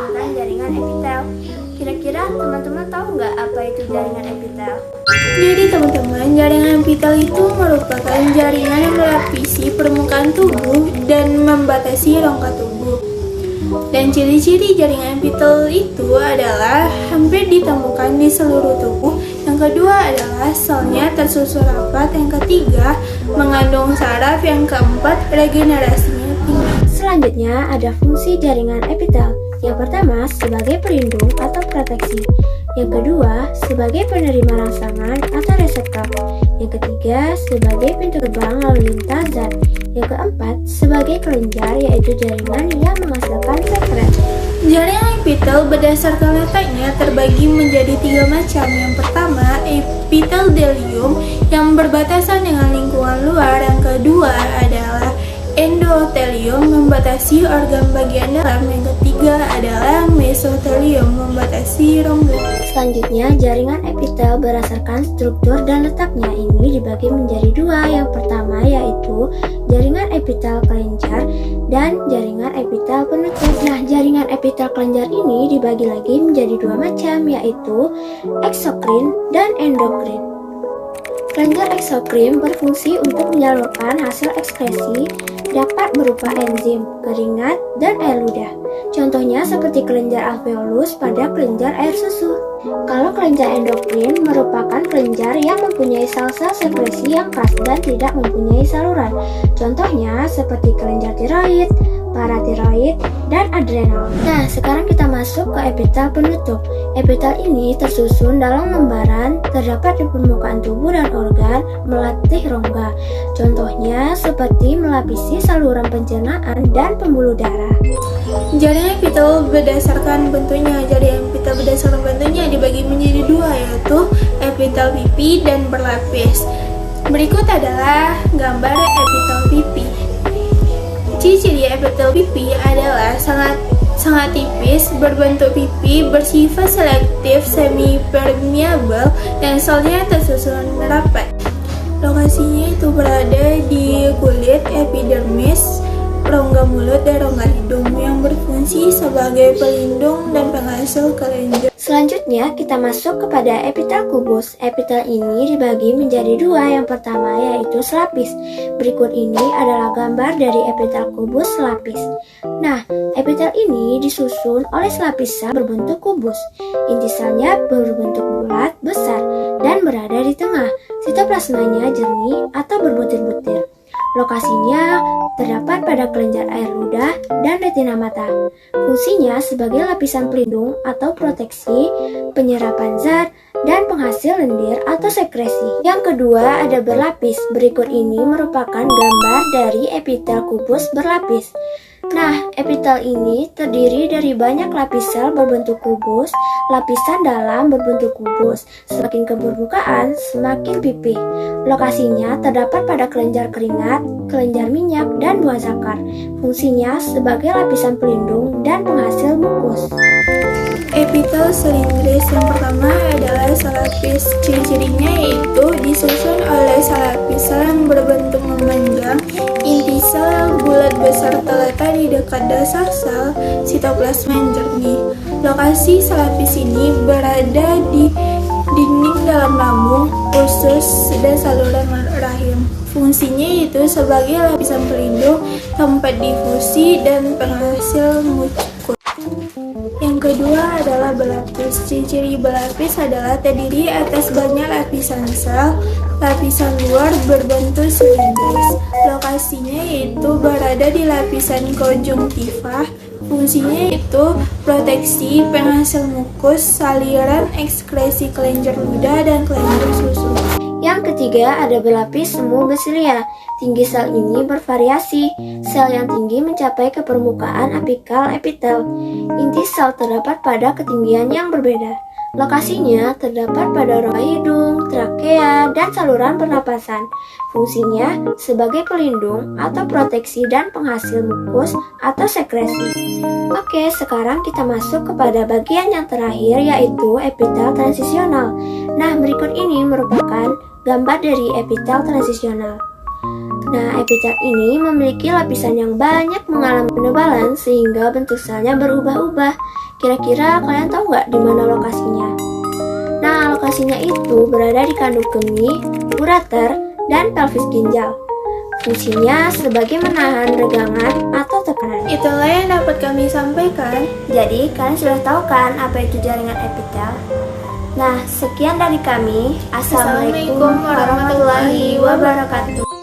tentang jaringan epitel. Kira-kira teman-teman tahu nggak apa itu jaringan epitel? Jadi teman-teman, jaringan epitel itu merupakan jaringan yang melapisi permukaan tubuh dan membatasi rongga tubuh. Dan ciri-ciri jaringan epitel itu adalah hampir ditemukan di seluruh tubuh. Yang kedua adalah selnya tersusun rapat. Yang ketiga, mengandung saraf. Yang keempat, regenerasinya tinggi. Selanjutnya ada fungsi jaringan epitel. Yang pertama sebagai pelindung atau proteksi. Yang kedua sebagai penerima rangsangan atau reseptor. Yang ketiga sebagai pintu gerbang lalu lintas zat. Yang keempat sebagai kelenjar, yaitu jaringan yang menghasilkan sekret. Jaringan epitel berdasarkan letaknya terbagi menjadi 3 macam. Yang pertama, epiteldelium yang berbatasan dengan lingkungan luar. Yang kedua adalah endotelium membatasi organ bagian dalam. Yang ketiga adalah mesotelium membatasi rongga. Selanjutnya, jaringan epitel berdasarkan struktur dan letaknya ini dibagi menjadi 2. Yang pertama yaitu jaringan epitel kelenjar dan jaringan epitel penutup. Nah, jaringan epitel kelenjar ini dibagi lagi menjadi 2 macam, yaitu eksokrin dan endokrin. Kelenjar eksokrin berfungsi untuk menyalurkan hasil ekskresi, dapat berupa enzim, keringat, dan air ludah. Contohnya seperti kelenjar alveolus pada kelenjar air susu. Kalau kelenjar endokrin merupakan kelenjar yang mempunyai sel-sel sekresi yang khas dan tidak mempunyai saluran. Contohnya seperti kelenjar tiroid, paratiroid, dan adrenal. Nah, sekarang kita masuk ke epitel penutup. Epitel ini tersusun dalam lembaran, terdapat di permukaan tubuh dan organ, melatih rongga. Contohnya seperti melapisi saluran pencernaan dan pembuluh darah. Jaringan epitel berdasarkan bentuknya. Jaringan epitel berdasarkan bentuknya dibagi menjadi 2, yaitu epitel pipi dan berlapis. Berikut adalah gambar epitel pipi. Ciri-ciri epitel pipi adalah sangat tipis, berbentuk pipi, bersifat selektif, semi permeable, dan selnya tersusun rapat. Lokasinya itu berada di kulit, epidermis, rongga mulut, dan rongga hidung yang berfungsi sebagai pelindung dan penghasil kelenjar. Selanjutnya kita masuk kepada epitel kubus. Epitel ini dibagi menjadi 2. Yang pertama yaitu selapis. Berikut ini adalah gambar dari epitel kubus selapis. Nah, epitel ini disusun oleh selapis sel berbentuk kubus. Inti selnya berbentuk bulat, besar, dan berada di tengah. Sitoplasmanya jernih atau berbutir-butir. Lokasinya terdapat pada kelenjar air ludah dan retina mata. Fungsinya sebagai lapisan pelindung atau proteksi, penyerapan zat, dan penghasil lendir atau sekresi. Yang kedua ada berlapis. Berikut ini merupakan gambar dari epitel kubus berlapis. Nah, epitel ini terdiri dari banyak lapis sel berbentuk kubus, lapisan dalam berbentuk kubus. Semakin ke permukaan, semakin pipih. Lokasinya terdapat pada kelenjar keringat, kelenjar minyak, dan buah zakar. Fungsinya sebagai lapisan pelindung dan penghasil mukus. Epitel silindris yang pertama adalah selapis. Ciri-cirinya yaitu disusun oleh selapis sel yang berbentuk memanjang. Inti sel bulat besar terletak di dekat dasar sel, sitoplasma yang jernih. Lokasi selapis ini berada di dinding dalam lambung, usus, dan saluran rahim. Fungsinya yaitu sebagai lapisan pelindung, tempat difusi, dan penghasil mukus. Yang kedua adalah berlapis. Ciri-ciri berlapis adalah terdiri atas banyak lapisan sel. Lapisan luar berbentuk silindris. Lokasinya yaitu berada di lapisan konjungtiva. Fungsinya yaitu proteksi, penghasil mukus, saliran ekskresi kelenjar ludah, dan kelenjar susu. Yang ketiga ada berlapis semu basilia. Tinggi sel ini bervariasi. Sel yang tinggi mencapai ke permukaan apikal epitel. Inti sel terdapat pada ketinggian yang berbeda. Lokasinya terdapat pada rongga hidung, trakea, dan saluran pernapasan. Fungsinya sebagai pelindung atau proteksi dan penghasil mukus atau sekresi. Oke, sekarang kita masuk kepada bagian yang terakhir yaitu epitel transisional. Nah, berikut ini merupakan gambar dari epitel transisional. Nah, epitel ini memiliki lapisan yang banyak mengalami penebalan sehingga bentuk selnya berubah-ubah. Kira-kira kalian tahu nggak di mana lokasinya? Nah, lokasinya itu berada di kandung kemih, ureter, dan pelvis ginjal. Fungsinya sebagai menahan regangan atau tekanan. Itulah yang dapat kami sampaikan. Jadi, kalian sudah tahu kan apa itu jaringan epitel? Nah, sekian dari kami. Assalamualaikum warahmatullahi wabarakatuh.